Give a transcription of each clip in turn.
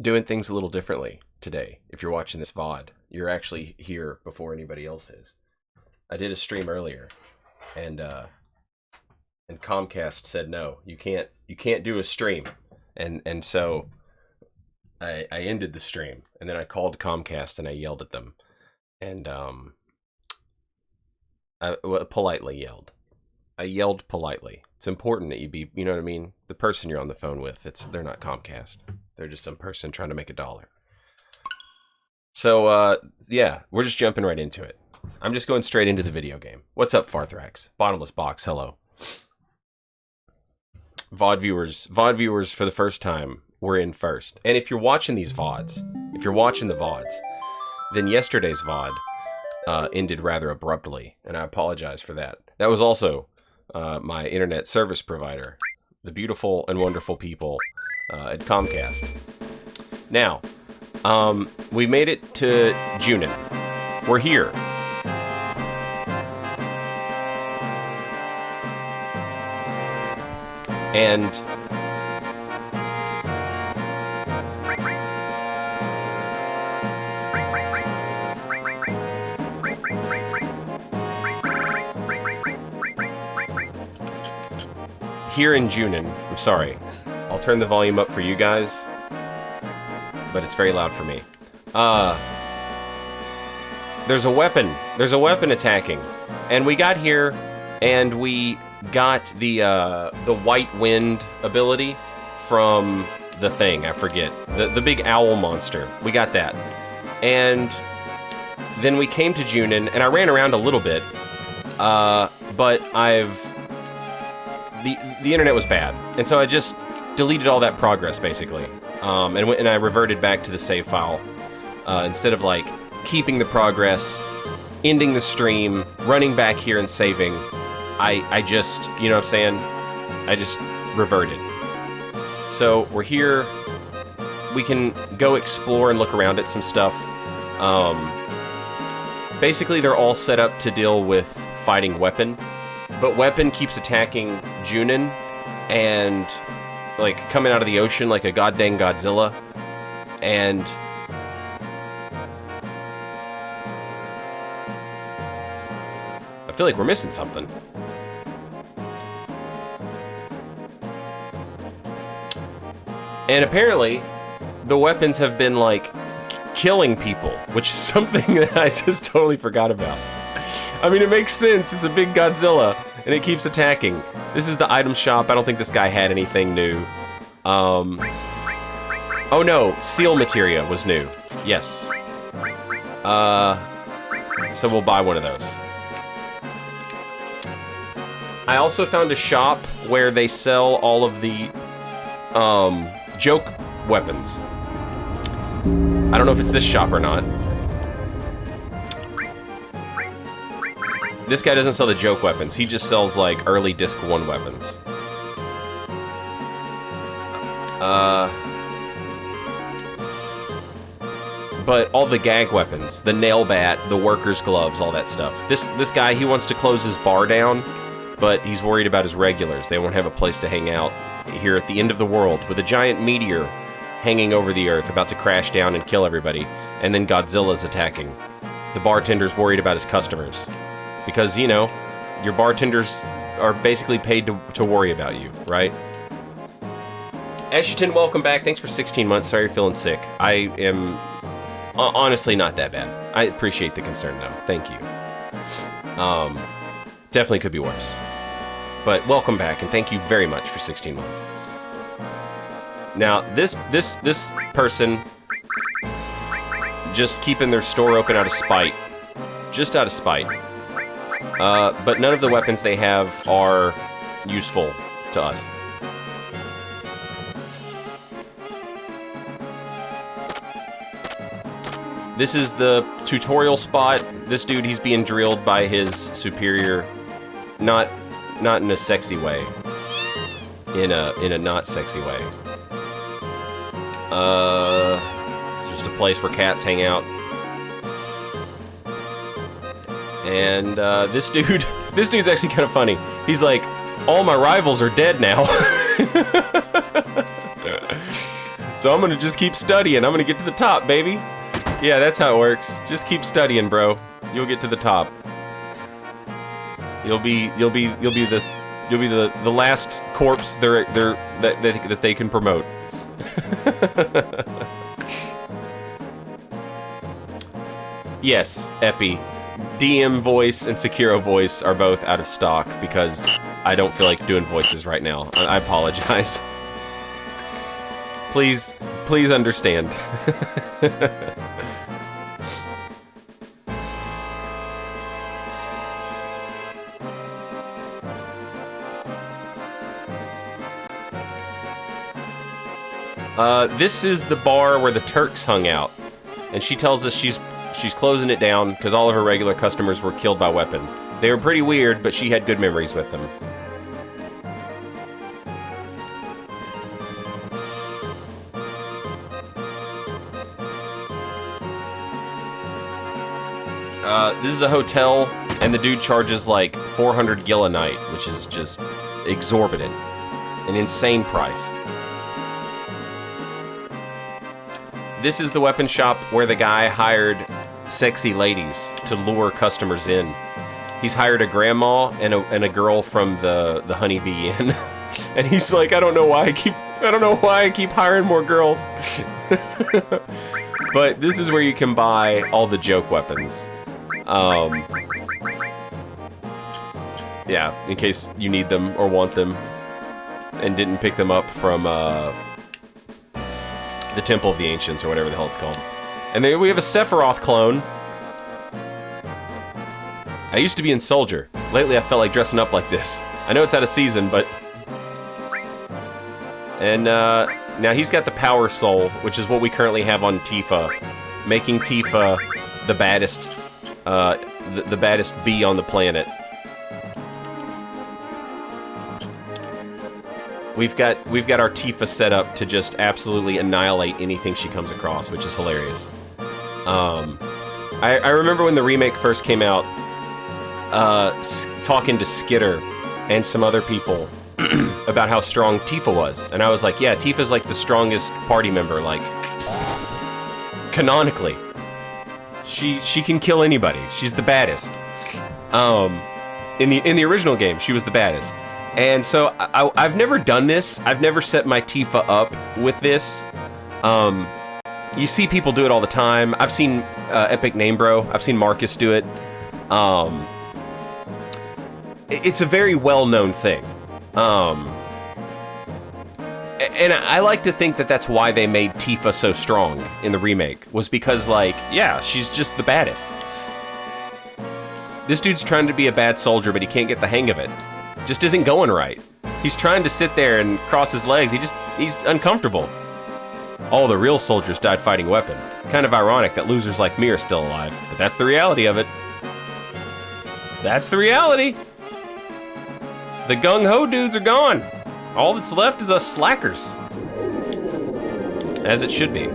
doing things a little differently today. If you're watching this VOD, you're actually here before anybody else is. I did a stream earlier, and Comcast said no, you can't do a stream, and so I ended the stream, and then I called Comcast and I yelled at them, and I politely yelled. I yelled politely. It's important that you be, you know what I mean? The person you're on the phone with, they're not Comcast. They're just some person trying to make $1. So, yeah, we're just jumping right into it. I'm just going straight into the video game. What's up, Farthrax? Bottomless Box, hello. VOD viewers for the first time, we're in first. And if you're watching these VODs, if you're watching the VODs, then yesterday's VOD ended rather abruptly, and I apologize for that. That was also my internet service provider, the beautiful and wonderful people at Comcast. Now, we made it to Junin. We're here. And here in Junin, I'm sorry, I'll turn the volume up for you guys, but it's very loud for me. There's a weapon attacking, and we got here, and we got the White Wind ability from the thing, I forget, the big owl monster. We got that, and then we came to Junin, and I ran around a little bit, but the internet was bad, and so I just deleted all that progress, basically, and I reverted back to the save file, instead of, like, keeping the progress, ending the stream, running back here and saving. I just, you know what I'm saying? I just reverted. So, we're here, we can go explore and look around at some stuff. Basically, they're all set up to deal with fighting Weapon, but Weapon keeps attacking Junin and, like, coming out of the ocean like a goddamn Godzilla, and I feel like we're missing something. And apparently, the weapons have been, like, killing people, which is something that I just totally forgot about. I mean, it makes sense. It's a big Godzilla, and it keeps attacking. This is the item shop. I don't think this guy had anything new. Oh no, seal materia was new. Yes. So we'll buy one of those. I also found a shop where they sell all of the, joke weapons. I don't know if it's this shop or not. This guy doesn't sell the joke weapons. He just sells, like, early Disc 1 weapons. But all the gag weapons, the nail bat, the worker's gloves, all that stuff. This guy, he wants to close his bar down, but he's worried about his regulars. They won't have a place to hang out here at the end of the world with a giant meteor hanging over the earth, about to crash down and kill everybody, and then Godzilla's attacking. The bartender's worried about his customers. Because, you know, your bartenders are basically paid to worry about you, right? Esherton, welcome back. Thanks for 16 months. Sorry you're feeling sick. I am honestly not that bad. I appreciate the concern, though. Thank you. Definitely could be worse. But welcome back, and thank you very much for 16 months. Now, this person just keeping their store open out of spite. Just out of spite. But none of the weapons they have are useful to us. This is the tutorial spot. This dude, he's being drilled by his superior. Not in a sexy way. In a not sexy way. It's just a place where cats hang out. And this dude's actually kind of funny. He's like, all my rivals are dead now. So I'm gonna just keep studying. I'm gonna get to the top, baby. Yeah, that's how it works. Just keep studying, bro. You'll get to the top. You'll be the last corpse that they can promote. Yes, Epi. DM voice and Sekiro voice are both out of stock because I don't feel like doing voices right now. I apologize. Please understand. This is the bar where the Turks hung out, and she tells us she's closing it down because all of her regular customers were killed by weapon. They were pretty weird, but she had good memories with them. This is a hotel, and the dude charges like 400 gil a night, which is just exorbitant. An insane price. This is the weapon shop where the guy hired sexy ladies to lure customers in. He's hired a grandma and a girl from the Honeybee Inn, and he's like, I don't know why I keep hiring more girls. But this is where you can buy all the joke weapons. Yeah, in case you need them or want them, and didn't pick them up from the Temple of the Ancients, or whatever the hell it's called. And then we have a Sephiroth clone. I used to be in Soldier. Lately I felt like dressing up like this. I know it's out of season, but... And now he's got the Power Soul, which is what we currently have on Tifa. Making Tifa the baddest, the baddest bee on the planet. We've got our Tifa set up to just absolutely annihilate anything she comes across, which is hilarious. I remember when the remake first came out, talking to Skitter and some other people about how strong Tifa was, and I was like, yeah, Tifa's like the strongest party member, like canonically. She can kill anybody. She's the baddest. In the original game, she was the baddest. And so I've never done this. I've never set my Tifa up with this. You see people do it all the time. I've seen Epic Name Bro. I've seen Marcus do it. It's a very well-known thing. And I like to think that that's why they made Tifa so strong in the remake, was because, like, yeah, she's just the baddest. This dude's trying to be a bad soldier, but he can't get the hang of it. Just isn't going right. He's trying to sit there and cross his legs. He's uncomfortable. All the real soldiers died fighting weapon. Kind of ironic that losers like me are still alive, but that's the reality of it. That's the reality. The gung-ho dudes are gone. All that's left is us slackers. As it should be.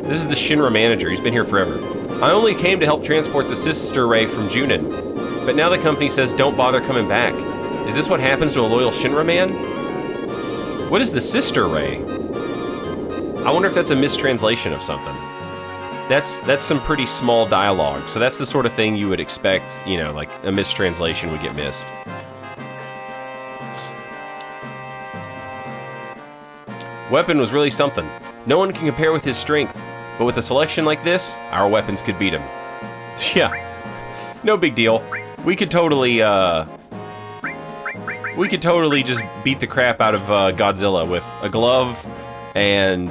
This is the Shinra manager. He's been here forever. I only came to help transport the sister ray from Junin. But now the company says don't bother coming back. Is this what happens to a loyal Shinra man? What is the sister ray? I wonder if that's a mistranslation of something. That's some pretty small dialogue, so that's the sort of thing you would expect, you know, like a mistranslation would get missed. Weapon was really something. No one can compare with his strength, but with a selection like this, our weapons could beat him. Yeah, no big deal. We could totally just beat the crap out of Godzilla with a glove and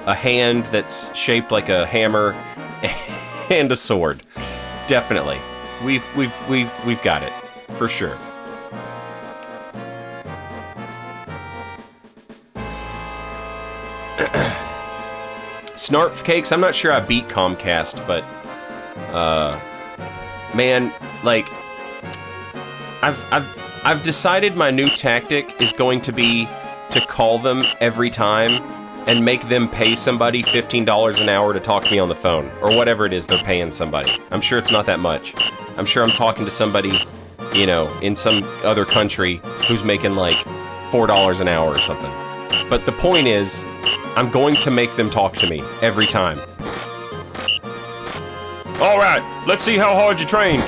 a hand that's shaped like a hammer and a sword. Definitely. We've got it. For sure. Snarf Cakes, I'm not sure I beat Comcast, but man, like I've decided my new tactic is going to be to call them every time and make them pay somebody $15 an hour to talk to me on the phone, or whatever it is they're paying somebody. I'm sure it's not that much. I'm sure I'm talking to somebody, you know, in some other country who's making like $4 an hour or something. But the point is, I'm going to make them talk to me every time. All right, let's see how hard you trained.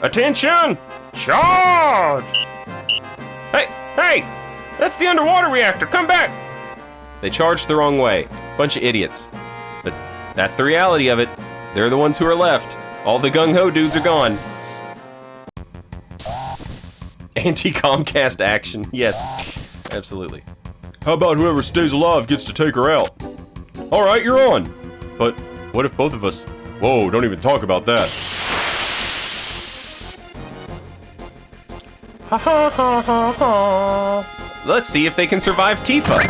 Attention! Charge! Hey! That's the underwater reactor, come back! They charged the wrong way. Bunch of idiots. But that's the reality of it. They're the ones who are left. All the gung-ho dudes are gone. Anti-Comcast action. Yes, absolutely. How about whoever stays alive gets to take her out? All right, you're on. But what if both of us... Whoa, don't even talk about that. Ha ha ha ha ha. Let's see if they can survive Tifa.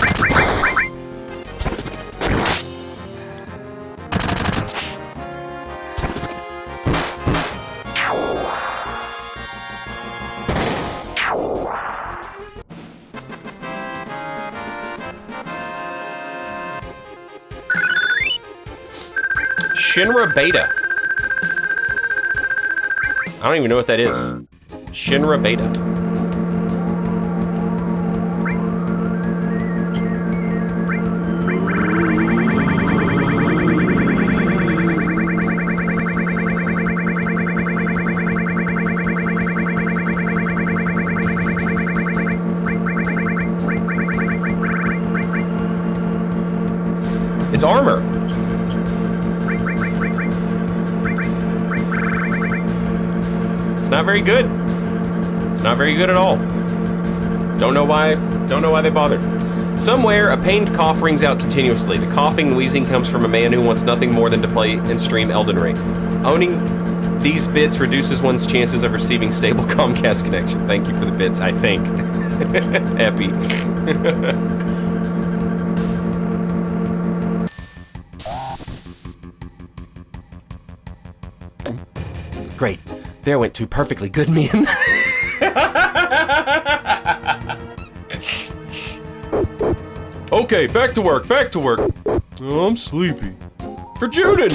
Shinra Beta. I don't even know what that is. Shinra Beta. It's armor. Not very good. It's not very good at all. Don't know why they bothered. Somewhere, a pained cough rings out continuously. The coughing and wheezing comes from a man who wants nothing more than to play and stream Elden Ring. Owning these bits reduces one's chances of receiving stable Comcast connection. Thank you for the bits, I think. Epi. Great. There went two perfectly good men. Okay, back to work, back to work. Oh, I'm sleepy. For Juden!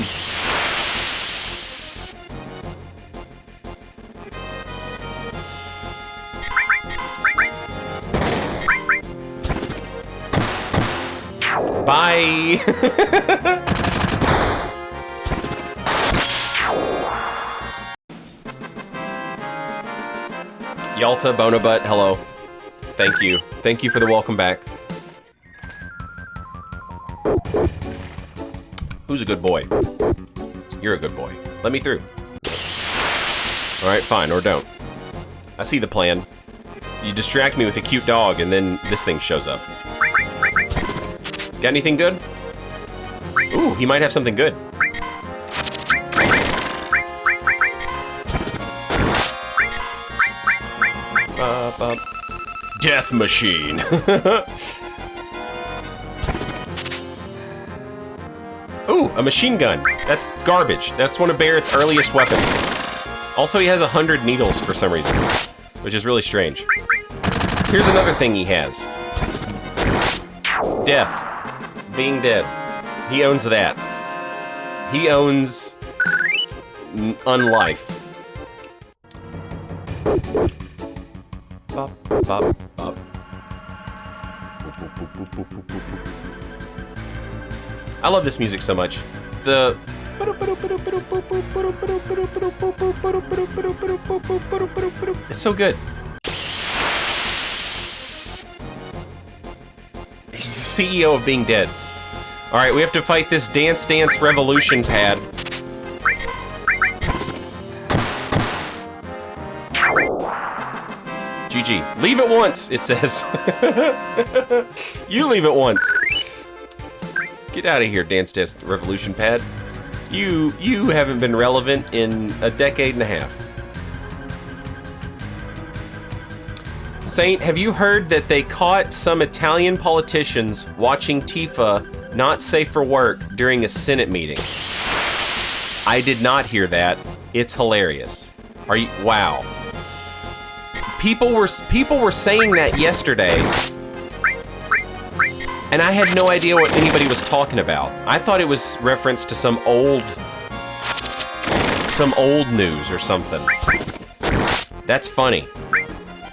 Bye! Yalta, Bonabutt, hello. Thank you. Thank you for the welcome back. Who's a good boy? You're a good boy. Let me through. Alright, fine, or don't. I see the plan. You distract me with a cute dog, and then this thing shows up. Got anything good? Ooh, he might have something good. Death machine. Ooh, a machine gun. That's garbage. That's one of Barrett's earliest weapons. Also, he has 100 needles for some reason, which is really strange. Here's another thing he has. Death. Being dead. He owns that. He owns unlife. Bop, bop, bop. I love this music so much. The... It's so good. He's the CEO of Being Dead. Alright, we have to fight this Dance Dance Revolution pad. GG. Leave it once, it says. You leave it once. Get out of here, Dance Dance Revolution pad. You haven't been relevant in a decade and a half. Saint, have you heard that they caught some Italian politicians watching Tifa not safe for work during a Senate meeting? I did not hear that. It's hilarious. Are you... Wow. People were saying that yesterday, and I had no idea what anybody was talking about. I thought it was reference to some old news or something. That's funny.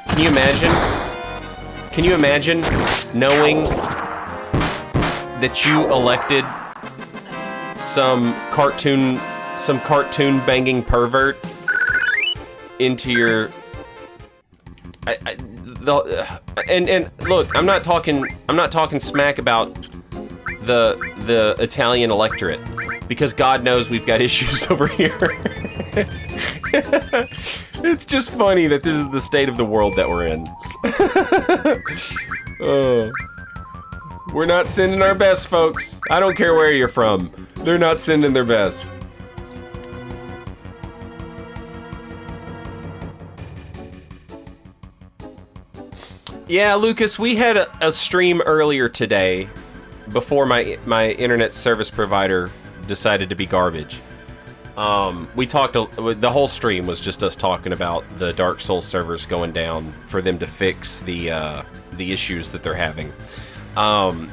Can you imagine? Can you imagine knowing that you elected some cartoon banging pervert into your... And look, I'm not talking smack about the Italian electorate, because God knows we've got issues over here. It's just funny that this is the state of the world that we're in. Oh. We're not sending our best, folks. I don't care where you're from. They're not sending their best. Yeah, Lucas, we had a stream earlier today before my internet service provider decided to be garbage. We talked, the whole stream was just us talking about the Dark Souls servers going down for them to fix the issues that they're having.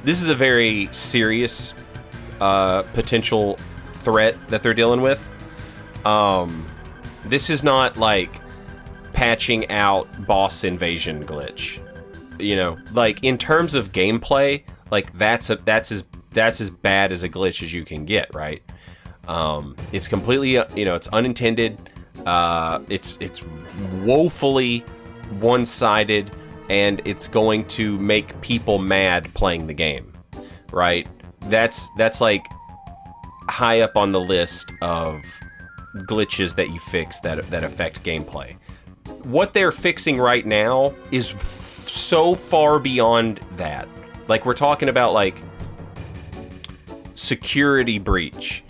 This is a very serious potential threat that they're dealing with. This is not like patching out boss invasion glitch. You know, like in terms of gameplay, like that's as bad as a glitch as you can get, right? It's completely, it's unintended. It's woefully one-sided, and it's going to make people mad playing the game, right? That's like high up on the list of glitches that you fix that affect gameplay. What they're fixing right now is so far beyond that. Like, we're talking about like security breach,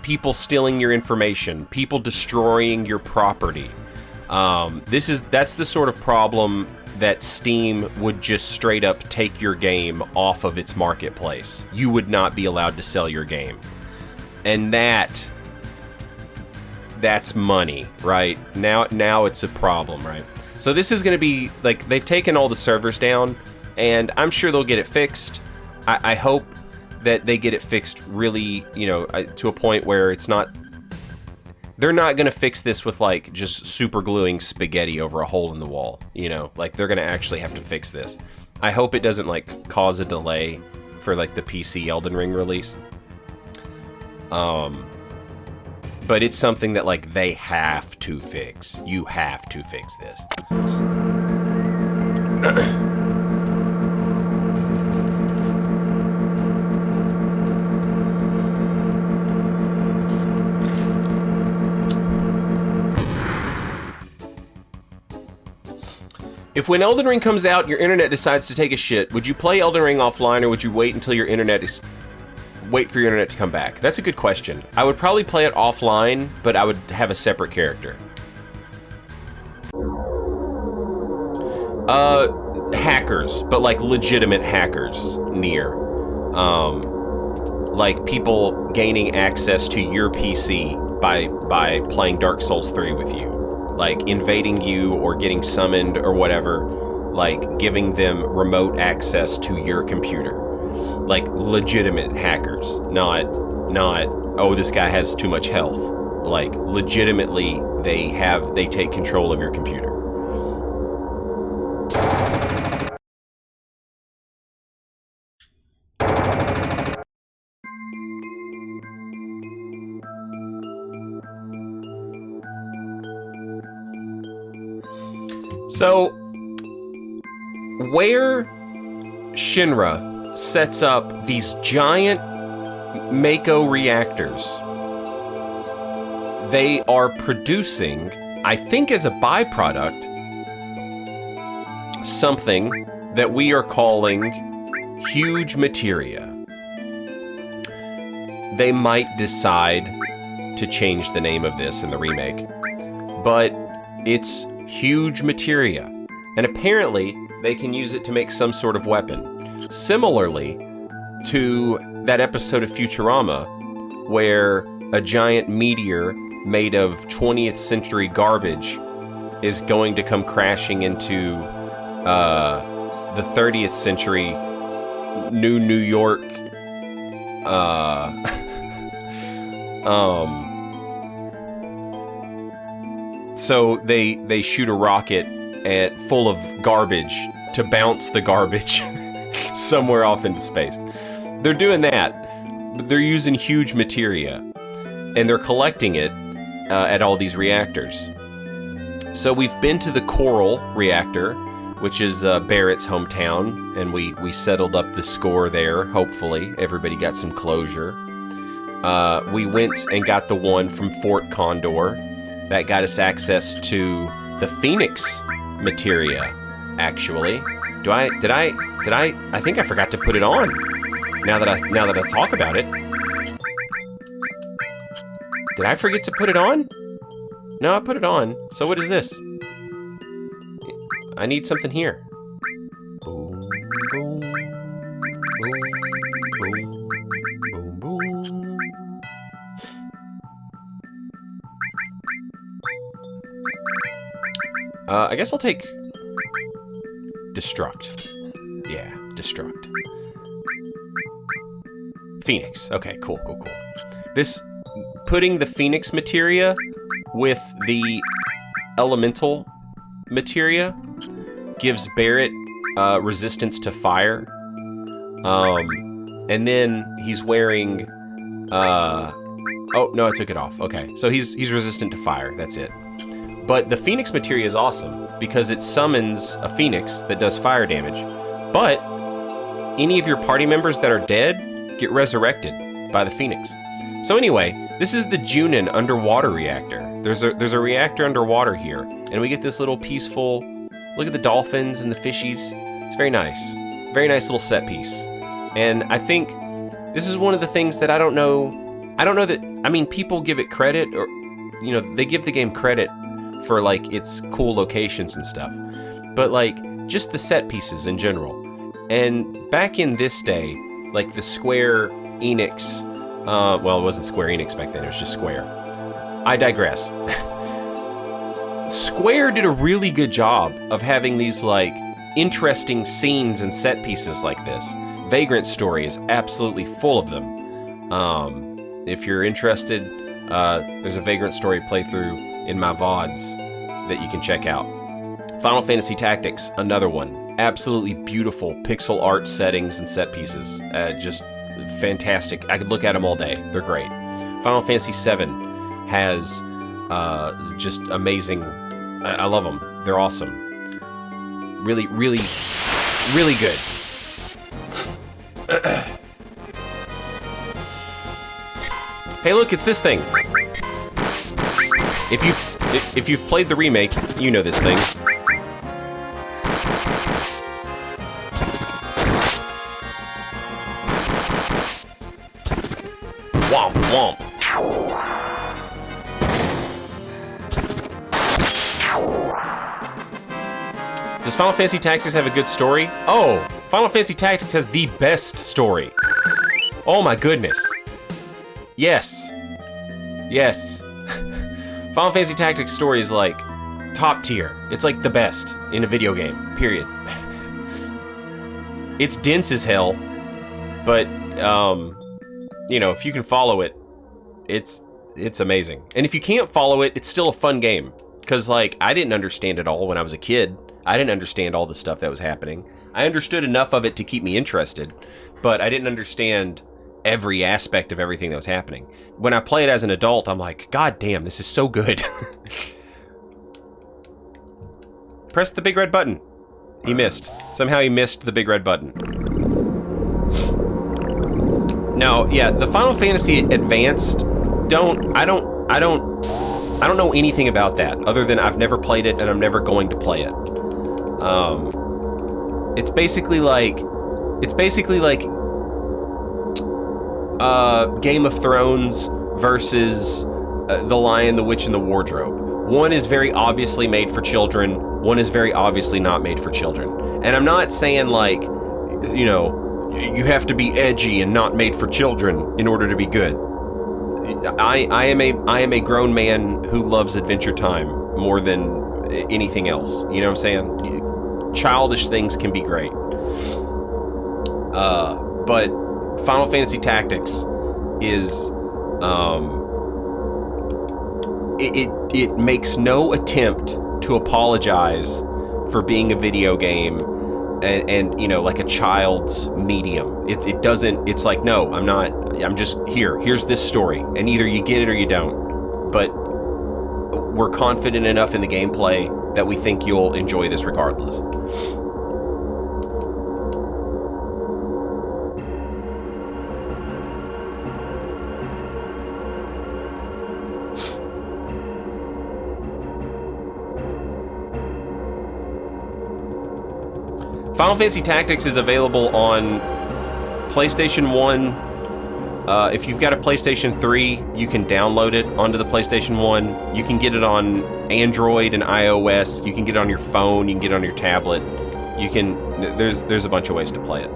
people stealing your information, people destroying your property. That's the sort of problem that Steam would just straight up take your game off of its marketplace. You would not be allowed to sell your game. And that's money, right? Now it's a problem, right? So this is going to be, like, they've taken all the servers down, and I'm sure they'll get it fixed. I hope that they get it fixed really, to a point where it's not... They're not going to fix this with, like, just super gluing spaghetti over a hole in the wall, Like, they're going to actually have to fix this. I hope it doesn't, like, cause a delay for, like, the PC Elden Ring release. But it's something that, like, they have to fix. You have to fix this. If when Elden Ring comes out, your internet decides to take a shit, would you play Elden Ring offline, or would you wait until wait for your internet to come back? That's a good question. I would probably play it offline, but I would have a separate character. Hackers, but like legitimate hackers near. Like people gaining access to your PC by playing Dark Souls 3 with you. Like invading you or getting summoned or whatever, like giving them remote access to your computer. Like legitimate hackers, not oh, this guy has too much health. Like legitimately they take control of your computer. So where Shinra sets up these giant Mako reactors, they are producing, I think as a byproduct, something that we are calling huge materia. They might decide to change the name of this in the remake, but it's huge materia, and apparently they can use it to make some sort of weapon. Similarly to that episode of Futurama where a giant meteor made of 20th century garbage is going to come crashing into the 30th century New York so they shoot a rocket full of garbage to bounce the garbage somewhere off into space. They're doing that, but they're using huge materia, and they're collecting it at all these reactors. So we've been to the Coral reactor, which is Barrett's hometown, and we settled up the score there, hopefully. Everybody got some closure. We went and got the one from Fort Condor. That got us access to the Phoenix materia, actually. I think I forgot to put it on. Now that I talk about it. Did I forget to put it on? No, I put it on. So what is this? I need something here. Boom, boom, boom, boom, boom, boom. I guess I'll take Destruct. Yeah, Destruct. Phoenix. Okay, cool. This, putting the Phoenix materia with the elemental materia gives Barrett resistance to fire. And then he's wearing oh no, I took it off. Okay. So he's resistant to fire. That's it. But the Phoenix materia is awesome because it summons a Phoenix that does fire damage. But any of your party members that are dead get resurrected by the Phoenix. So anyway, this is the Junin underwater reactor. There's a reactor underwater here, and we get this little peaceful look at the dolphins and the fishies. It's very nice. Very nice little set piece. And I think this is one of the things that I don't know that, I mean, people give it credit, or, you know, they give the game credit for, like, its cool locations and stuff. But, like, just the set pieces in general. And back in this day, like, the Square Enix, well, it wasn't Square Enix back then, it was just Square. I digress. Square did a really good job of having these, like, interesting scenes and set pieces like this. Vagrant Story is absolutely full of them. If you're interested, there's a Vagrant Story playthrough in my VODs that you can check out. Final Fantasy Tactics, another one. Absolutely beautiful pixel art settings and set pieces. Just fantastic. I could look at them all day. They're great. Final Fantasy VII has just amazing. I love them. They're awesome. Really, really, really good. Hey, look, it's this thing. If you've played the remake, you know this thing. Womp womp. Does Final Fantasy Tactics have a good story? Oh, Final Fantasy Tactics has the best story. Oh my goodness. Yes. Yes. Final Fantasy Tactics story is like top tier. It's like the best in a video game, period. It's dense as hell, but you know, if you can follow it, it's amazing. And if you can't follow it, it's still a fun game. Because, like, I didn't understand it all when I was a kid. I didn't understand all the stuff that was happening. I understood enough of it to keep me interested, but I didn't understand every aspect of everything that was happening. When I play it as an adult, I'm like, God damn, this is so good. Press the big red button. He missed. Somehow he missed the big red button. No, yeah, the Final Fantasy Advanced, I don't know anything about that, other than I've never played it and I'm never going to play it. It's basically like Game of Thrones versus The Lion, the Witch, and the Wardrobe. One is very obviously made for children, one is very obviously not made for children. And I'm not saying, like, you know, you have to be edgy and not made for children in order to be good. I am a grown man who loves Adventure Time more than anything else. You know what I'm saying? Childish things can be great. But Final Fantasy Tactics is it makes no attempt to apologize for being a video game and you know, like a child's medium. It doesn't, it's like, no, I'm just here. Here's this story, and either you get it or you don't. But we're confident enough in the gameplay that we think you'll enjoy this regardless. Final Fantasy Tactics is available on PlayStation 1. If you've got a PlayStation 3, you can download it onto the PlayStation 1. You can get it on Android and iOS. You can get it on your phone. You can get it on your tablet. You can. There's a bunch of ways to play it.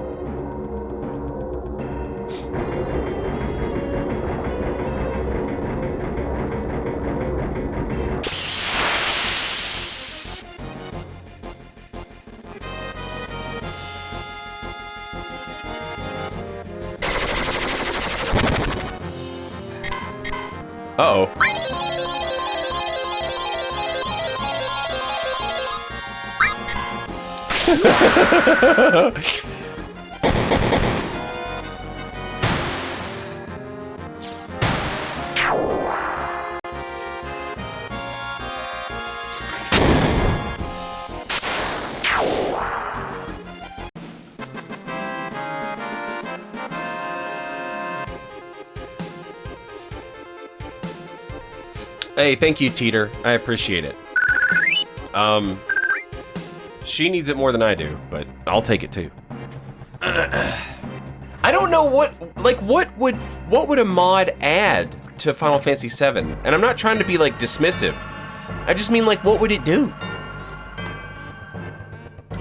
Uh-oh. Hey, thank you, Teeter. I appreciate it. She needs it more than I do, but I'll take it too. I don't know what would a mod add to Final Fantasy VII? And I'm not trying to be like dismissive. I just mean, like, what would it do?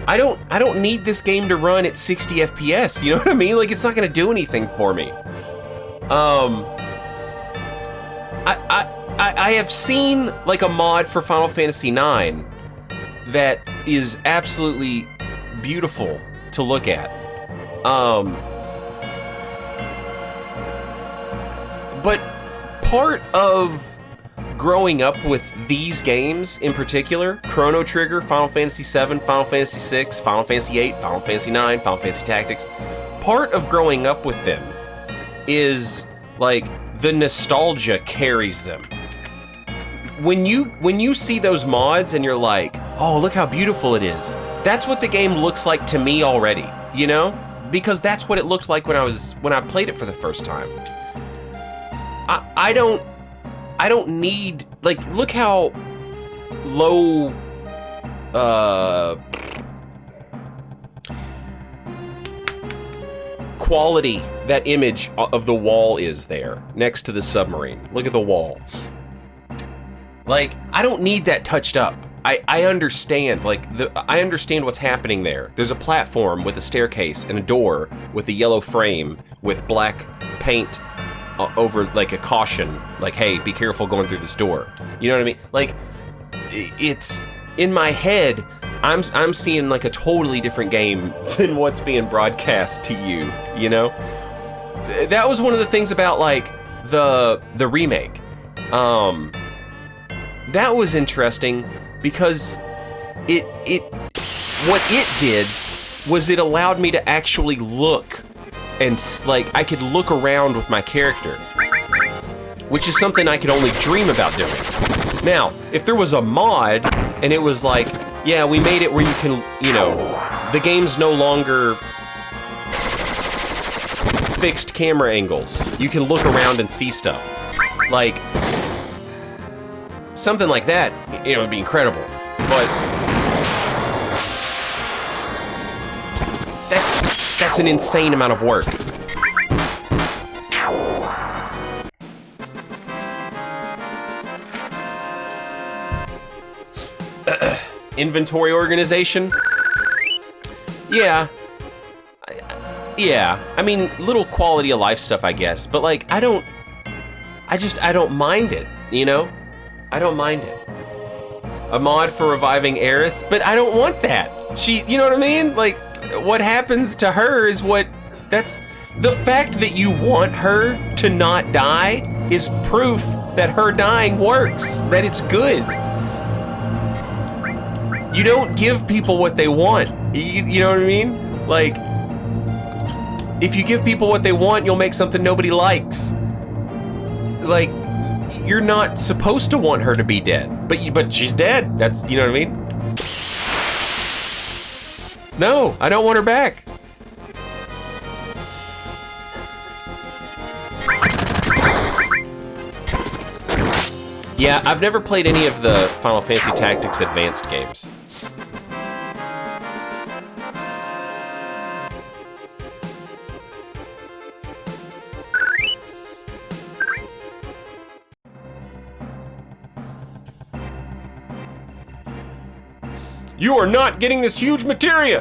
I don't need this game to run at 60 FPS. You know what I mean? Like, it's not gonna do anything for me. I have seen like a mod for Final Fantasy IX that is absolutely beautiful to look at. But part of growing up with these games in particular, Chrono Trigger, Final Fantasy VII, Final Fantasy VI, Final Fantasy VIII, Final Fantasy IX, Final Fantasy Tactics, part of growing up with them is like the nostalgia carries them. When you see those mods and you're like, oh, look how beautiful it is. That's what the game looks like to me already, you know? Because that's what it looked like when I played it for the first time. I don't need, like, look how low quality that image of the wall is there next to the submarine. Look at the wall. Like, I don't need that touched up. I understand, like, I understand what's happening there. There's a platform with a staircase and a door with a yellow frame with black paint over, like, a caution, like, hey, be careful going through this door. You know what I mean? Like, it's, in my head, I'm seeing, like, a totally different game than what's being broadcast to you, you know? That was one of the things about, like, the remake. That was interesting because what it did was it allowed me to actually look and, like, I could look around with my character, which is something I could only dream about doing. Now, if there was a mod and it was like, yeah, we made it where you can, you know, the game's no longer fixed camera angles. You can look around and see stuff. Like, something like that, you know, would be incredible. But that's an insane amount of work. Inventory organization? Yeah. Yeah. I mean, little quality of life stuff, I guess. But, like, I don't mind it, you know? I don't mind it. A mod for reviving Aerith, but I don't want that. You know what I mean? Like, what happens to her is that's the fact that you want her to not die is proof that her dying works, that it's good. You don't give people what they want. You know what I mean? Like, if you give people what they want, you'll make something nobody likes. Like, you're not supposed to want her to be dead, but she's dead. That's, you know what I mean? No, I don't want her back. Yeah, I've never played any of the Final Fantasy Tactics Advanced games. You are not getting this huge materia!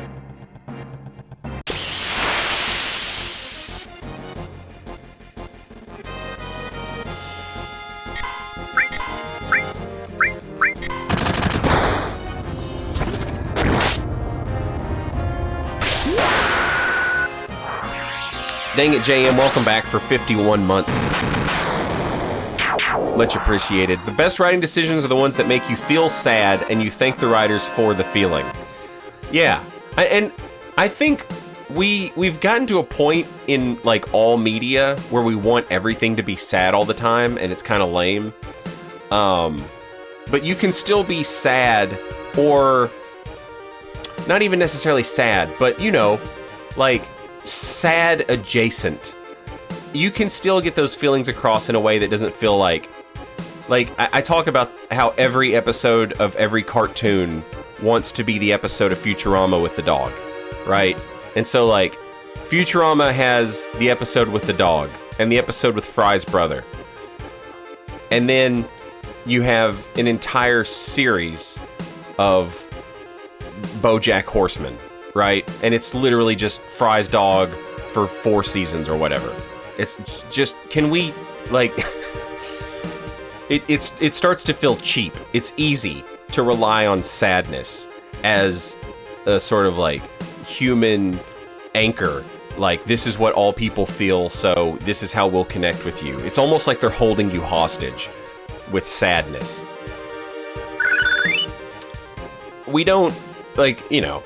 Dang it, JM, welcome back for 51 months. Much appreciated. The best writing decisions are the ones that make you feel sad and you thank the writers for the feeling. Yeah, and I think we've gotten to a point in like all media where we want everything to be sad all the time, and it's kind of lame. But you can still be sad, or not even necessarily sad, but you know, like sad adjacent. You can still get those feelings across in a way that doesn't feel like I talk about how every episode of every cartoon wants to be the episode of Futurama with the dog, right? And so like Futurama has the episode with the dog and the episode with Fry's brother. And then you have an entire series of BoJack Horseman, right? And it's literally just Fry's dog for 4 seasons or whatever. It's just, can we, like, it starts to feel cheap. It's easy to rely on sadness as a sort of, like, human anchor. Like, this is what all people feel, so this is how we'll connect with you. It's almost like they're holding you hostage with sadness. We don't, like, you know,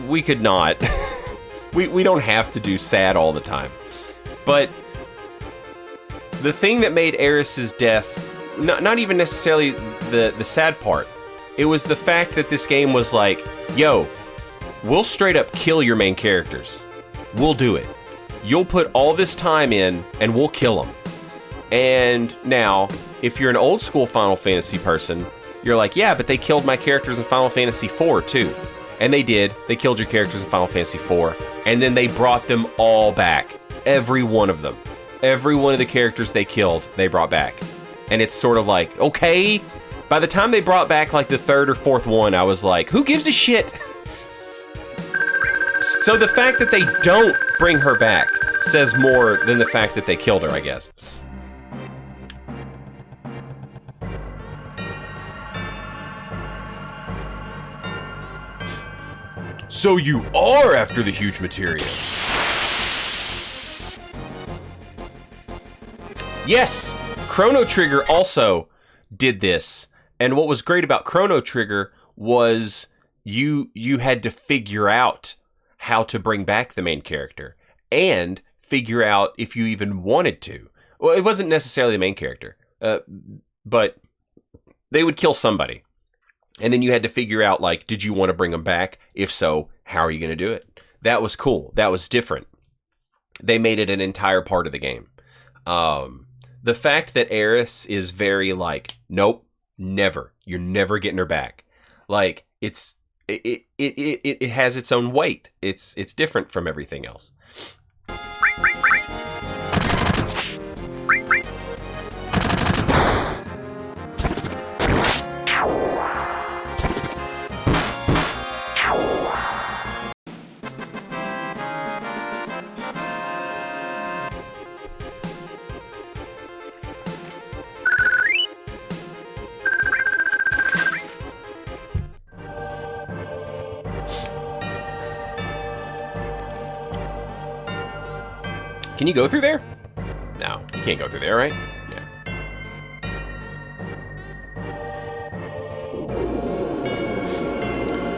we could not. We don't have to do sad all the time. But the thing that made Aeris's death, not even necessarily the sad part, it was the fact that this game was like, yo, we'll straight up kill your main characters. We'll do it. You'll put all this time in, and we'll kill them. And now, if you're an old school Final Fantasy person, you're like, yeah, but they killed my characters in Final Fantasy IV too. And they did. They killed your characters in Final Fantasy IV. And then they brought them all back. Every one of them. Every one of the characters they killed, they brought back. And it's sort of like, okay. By the time they brought back like the 3rd or 4th one, I was like, who gives a shit? So the fact that they don't bring her back says more than the fact that they killed her, I guess. So you are after the huge materia. Yes, Chrono Trigger also did this. And what was great about Chrono Trigger was you had to figure out how to bring back the main character and figure out if you even wanted to. Well, it wasn't necessarily the main character, but they would kill somebody. And then you had to figure out, like, did you want to bring them back? If so, how are you going to do it? That was cool. That was different. They made it an entire part of the game. The fact that Aeris is very, like, nope, never. You're never getting her back. Like, it has its own weight. It's different from everything else. Can you go through there? No, you can't go through there, right? Yeah.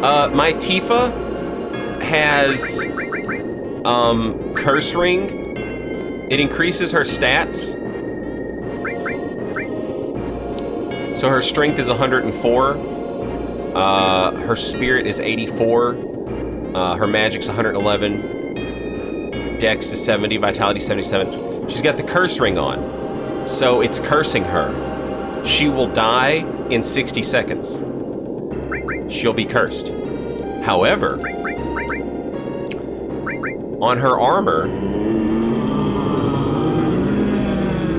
My Tifa has Curse Ring. It increases her stats. So her strength is 104. Her spirit is 84. Her magic's 111. Dex is 70. Vitality 77. She's got the curse ring on. So it's cursing her. She will die in 60 seconds. She'll be cursed. However, on her armor,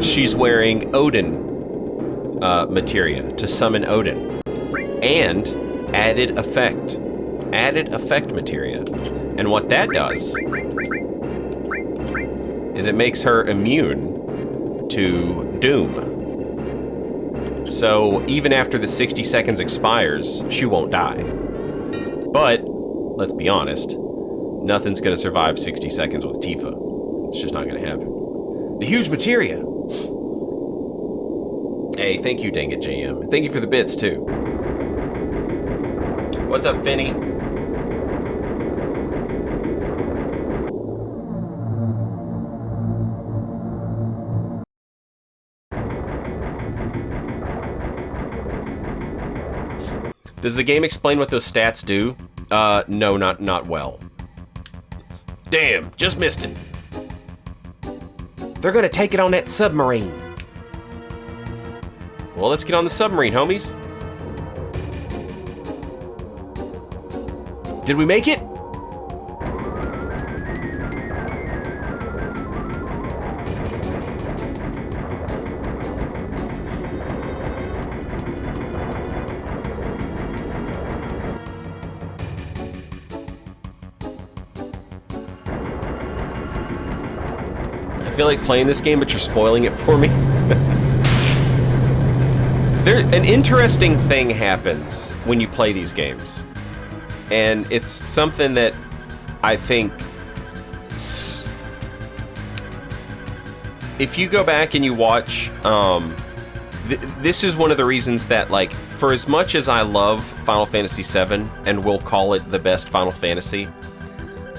she's wearing Odin materia to summon Odin. And added effect materia. And what that does is it makes her immune to Doom. So even after the 60 seconds expires, she won't die. But, let's be honest, nothing's gonna survive 60 seconds with Tifa. It's just not gonna happen. The huge materia! Hey, thank you, Dang It JM. Thank you for the bits, too. What's up, Finny? Does the game explain what those stats do? No, not well. Damn, just missed it. They're gonna take it on that submarine. Well, let's get on the submarine, homies. Did we make it? I feel like playing this game, but you're spoiling it for me. An interesting thing happens when you play these games. And it's something that I think... If you go back and you watch... this is one of the reasons that, like, for as much as I love Final Fantasy VII, and we'll call it the best Final Fantasy,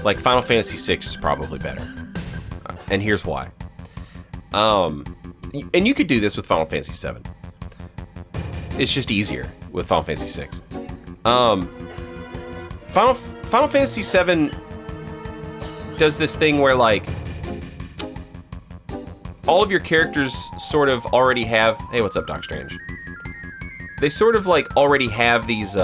like, Final Fantasy VI is probably better. And here's why. And you could do this with Final Fantasy VII. It's just easier with Final Fantasy VI. Final Fantasy VII does this thing where, like, all of your characters sort of already have... Hey, what's up, Doc Strange? They sort of, like, already have these,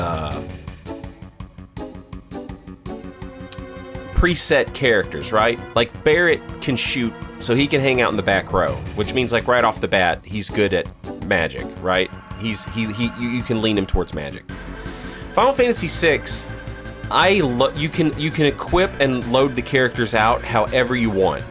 preset characters, right? Like, Barrett can shoot, so he can hang out in the back row, which means, like, right off the bat, he's good at magic, right? You can lean him towards magic. Final Fantasy VI, you can equip and load the characters out however you want.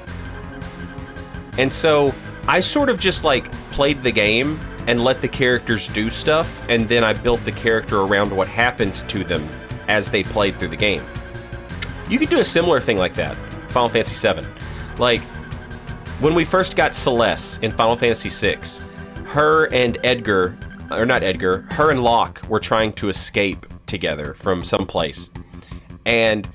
And so I sort of just like played the game and let the characters do stuff, and then I built the character around what happened to them as they played through the game. You could do a similar thing like that, Final Fantasy VII. Like, when we first got Celeste in Final Fantasy VI, her and Locke were trying to escape together from some place. And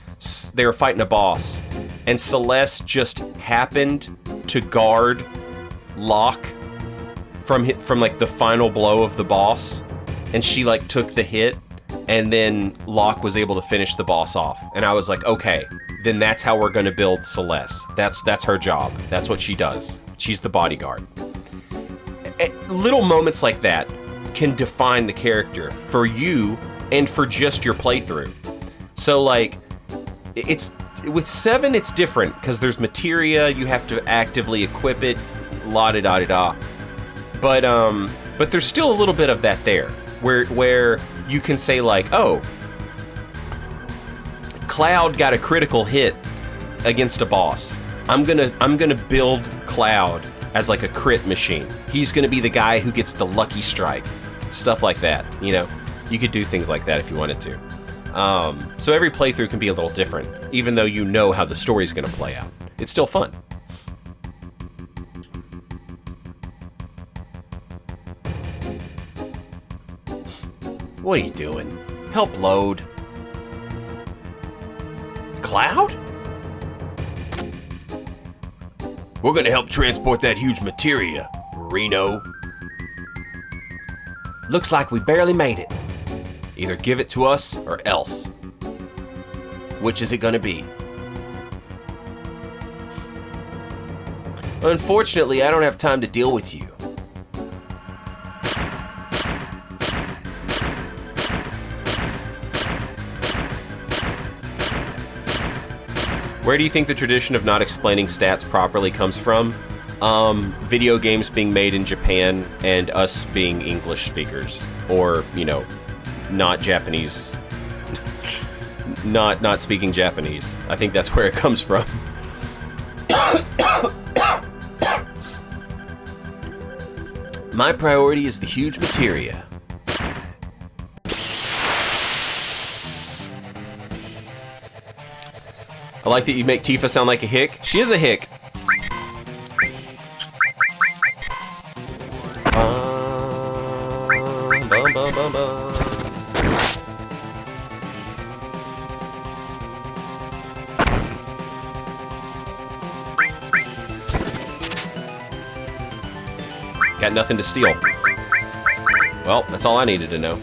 they were fighting a boss. And Celeste just happened to guard Locke from like the final blow of the boss. And she like took the hit. And then Locke was able to finish the boss off. And I was like, okay, then that's how we're gonna build Celeste. That's her job. That's what she does. She's the bodyguard. Little moments like that can define the character for you and for just your playthrough. So like, it's with 7 it's different because there's materia, you have to actively equip it, la-da-da-da-da. But there's still a little bit of that there, where you can say like, oh, Cloud got a critical hit against a boss. I'm gonna build Cloud as like a crit machine. He's gonna be the guy who gets the lucky strike. Stuff like that, you know? You could do things like that if you wanted to. So every playthrough can be a little different, even though you know how the story's gonna play out. It's still fun. What are you doing? Help load. Cloud? We're gonna help transport that huge materia, Reno. Looks like we barely made it. Either give it to us or else. Which is it gonna be? Unfortunately, I don't have time to deal with you. Where do you think the tradition of not explaining stats properly comes from? Video games being made in Japan and us being English speakers. Or, you know, not Japanese. not speaking Japanese. I think that's where it comes from. My priority is the huge materia. I like that you make Tifa sound like a hick. She is a hick. Bum, bum, bum, bum. Got nothing to steal. Well, that's all I needed to know.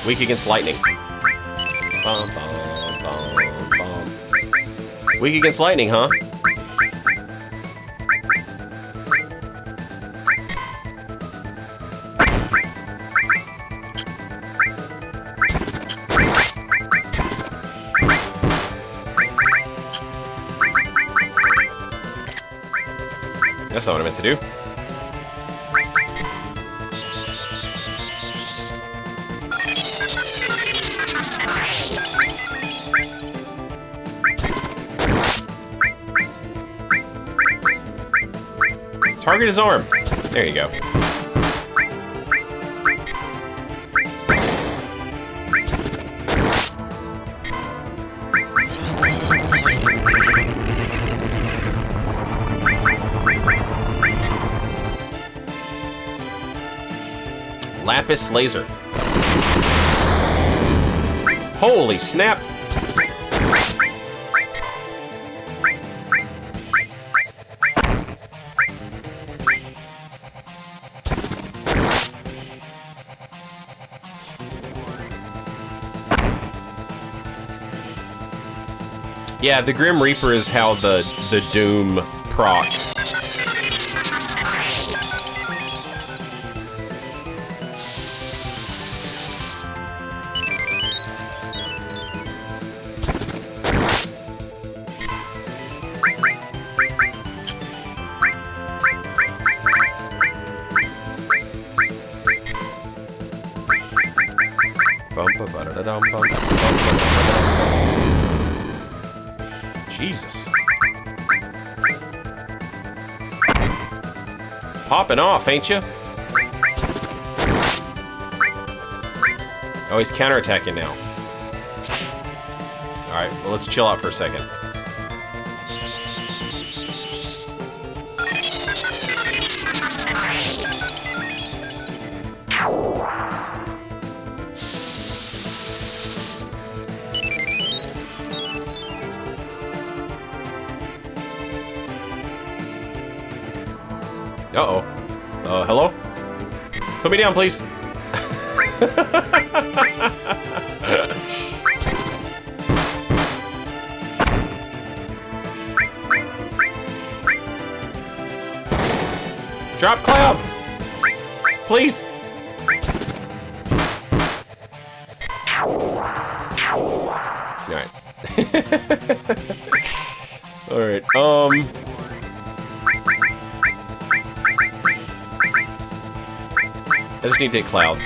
Weak against lightning. Bum, bum, bum, bum. Weak against lightning, huh? That's not what I meant to do. Target his arm. There you go. Lapis laser. Holy snap! Yeah, the Grim Reaper is how the Doom proc. Jesus. Popping off, ain't you? Oh, he's counterattacking now. Alright, well, let's chill out for a second. Uh-oh. Hello? Put me down, please. Drop cloud! Please! Alright. Alright, I just need to hit cloud.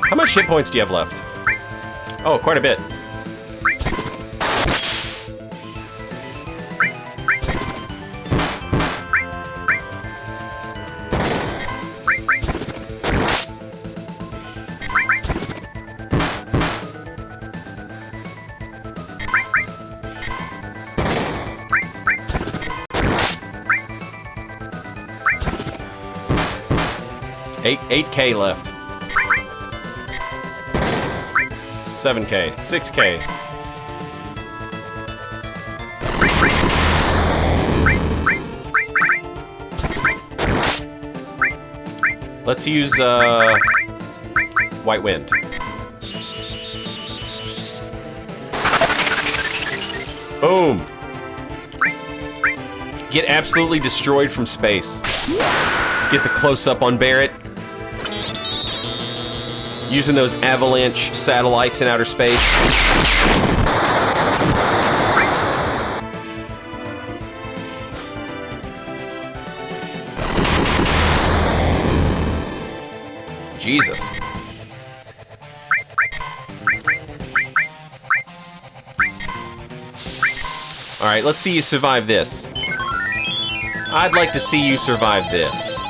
How much hit points do you have left? Oh, quite a bit. 8K left. 7K. 6K. Let's use, White Wind. Boom! Get absolutely destroyed from space. Get the close-up on Barrett. Using those avalanche satellites in outer space. Jesus. Alright, let's see you survive this. I'd like to see you survive this.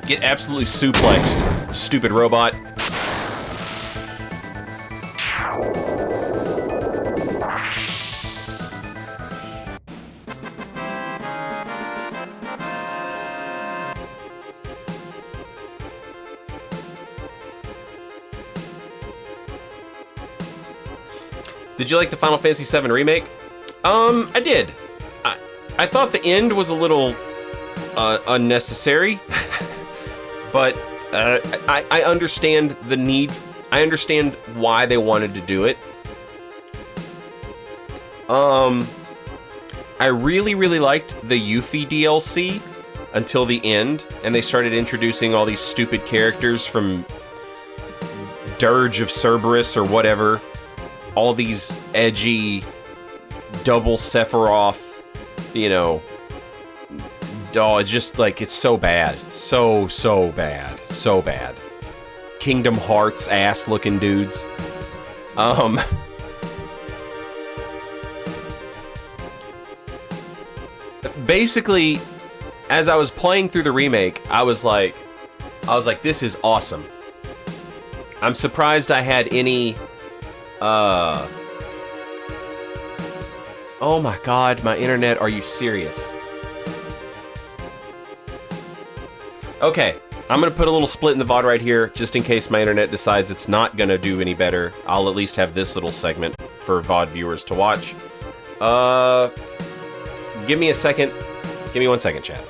Get absolutely suplexed, stupid robot. Did you like the Final Fantasy VII Remake? I did. I thought the end was a little unnecessary. But I understand the need. I understand why they wanted to do it. I really, really liked the Yuffie DLC until the end, and they started introducing all these stupid characters from Dirge of Cerberus or whatever. All these edgy double Sephiroth, you know. Oh, it's just like, it's so bad. So bad. So bad. Kingdom Hearts ass looking dudes. Basically, as I was playing through the remake, I was like, this is awesome. I'm surprised I had any, oh my god, my internet, are you serious? Okay, I'm going to put a little split in the VOD right here, just in case my internet decides it's not going to do any better. I'll at least have this little segment for VOD viewers to watch. Give me a second. Give me 1 second, chat.